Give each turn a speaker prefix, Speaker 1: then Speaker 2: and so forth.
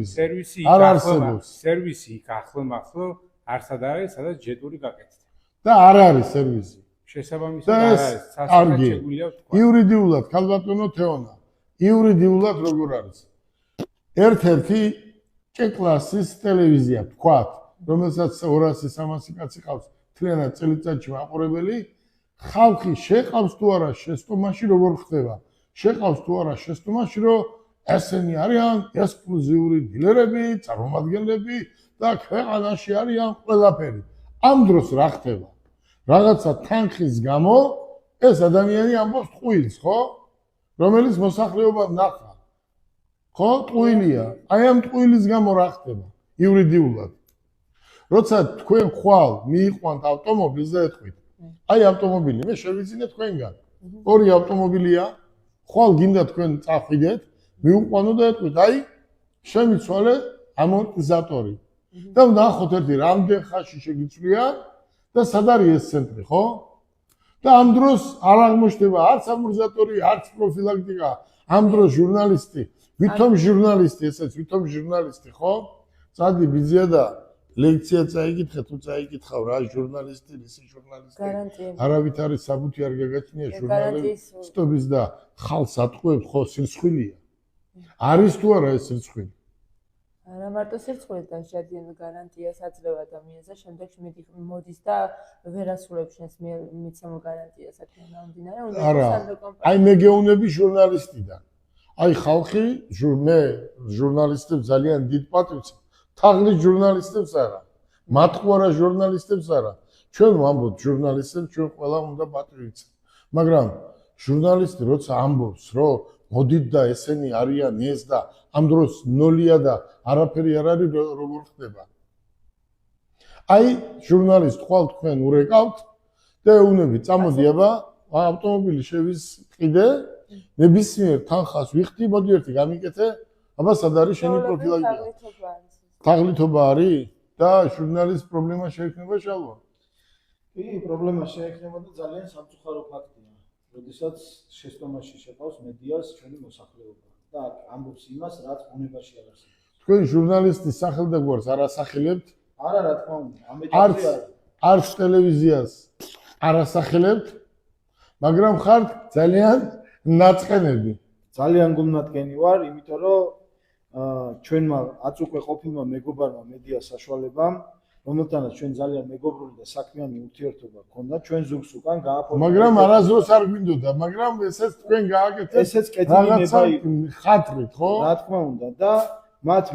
Speaker 1: სერვისი
Speaker 2: არ არსებობს.
Speaker 1: სერვისი იქ ახლო არსად არის, სადაც ჯეტური გაკეთდა.
Speaker 2: და არ არის სერვისი.
Speaker 1: შესაბამისად არ არის.
Speaker 2: კარგი. იურიდიულად ქალბატონო თეონა. იურიდიულად როგორ არის? ერთ-ერთი ჭეკლასის ტელევიზია თქვათ, რომელსაც 200-300 კაცი ყავს, მთლიანად წელიწადში მაყურებელი, ხალხი შეყავს თუ არა შეცდომაში როგორ ხდება? შეყავს თუ არა შეცდომაში, რომ ესენი არიან ექსკლუზიური დილერები, წარმომადგენლები და ქვეყანაში არიან ყველაფერი. ამ დროს რა ხდება? რაღაცა თანხის გამო ეს ადამიანი ამბობს ტყუილს, ხო? რომელიც მოსახლეობა ნახა. ხო, ტყუილია. აი ამ ტყუილის გამო რა ხდება? იურიდიულად. როცა თქვენ ხვალ მიიყვანთ ავტომობილს და ეთქვით, აი ავტომობილი, მე შევიძინე თქვენგან. ორი ავტომობილია, ხვალ გინდა თქვენ წახვიდეთ, მიუყვანო და ეთქვით, აი შემიცვალე ამორტიზატორი. და ვნახოთ ერთი რამდენ ხანში შეგიწვია და სად არის ეს ცენტრი, ხო? და ამ დროს არ აღმოჩნდება არც ამორტიზატორი, არც პროფილაქტიკა. ამ დროს ჟურნალისტი, ვითომ ჟურნალისტი, ესეც ვითომ ჟურნალისტი, ხო? წადი ბიძია და ლექცია წაიკითხე, თუ წაიკითხავ რა ჟურნალისტი, ისი ჟურნალისტი. არავით არის საბუთი არ გაგაჩნია ჟურნალისტობის და ხალხს ატყუებს, ხო, სირცხვილია. არის თუ არა ეს სირცხვილი?
Speaker 3: არა მარტო სირცხვილი და შედიან გარანტიას აძლევ ადამიანს და შემდეგში მოდის და ვერ ასრულებს შენს მიცემულ გარანტიას აქედან გამომდინარე.
Speaker 2: არა, აი მე გეუბნები ჟურნალისტიდან. აი ხალხი მე ჟურნალისტებს ძალიან დიდ პატრიოტს თაღლით ჟურნალისტებს არა, მათყუარა ჟურნალისტებს არა. ჩვენ ვამბობთ ჟურნალისტებს, ჩვენ ყველა უნდა პატრიოტს. მაგრამ ჟურნალისტი როცა ამბობს, რომ მოდით და ესენი არიან ეს და ამ დროს ნოლია და არაფერი არ არის როგორ ხდება. აი ჟურნალისტ ხვალ თქვენ ურეკავთ და ეუბნებით, წამოდი აბა ავტომობილი შევისყიდე, ნებისმიერ თანხას ვიხდი, მოდი ერთი გამიკეთე, აბა სად არის შენი პროფილაქტიკა? თაღლითობა არის და ჟურნალისტ პრობლემა შეექმნება შალვა.
Speaker 4: კი, პრობლემა შეექმნება და ძალიან სამწუხარო ფაქტია. როდესაც შეცდომაში შეყავს მედიას ჩვენი მოსახლეობა და ამბობს იმას, რაც ბუნებაში არ არსებობს.
Speaker 2: თქვენ ჟურნალისტის სახელ და გვარს არ ასახელებთ?
Speaker 4: არა, რა თქმა უნდა, ამეტყველია.
Speaker 2: არც ტელევიზიას არ ასახელებთ, მაგრამ ხართ ძალიან ნაწყენები.
Speaker 4: ძალიან გულნათკენი ვარ, იმიტომ რომ ჩვენმა აწუყვე ყოფილმა მეგობარმა მედია საშუალებამ, რომელთანაც ჩვენ ძალიან მეგობრული და საქმიანი ურთიერთობა ჰქონდა, ჩვენ ზუგს უკან გააფორმებდა.
Speaker 2: მაგრამ არასდროს არ გვინდოდა, მაგრამ ესეც თქვენ გააკეთეთ.
Speaker 4: ესეც კეთილი ნება
Speaker 2: ხათრით, ხო?
Speaker 4: რა თქმა უნდა და მათ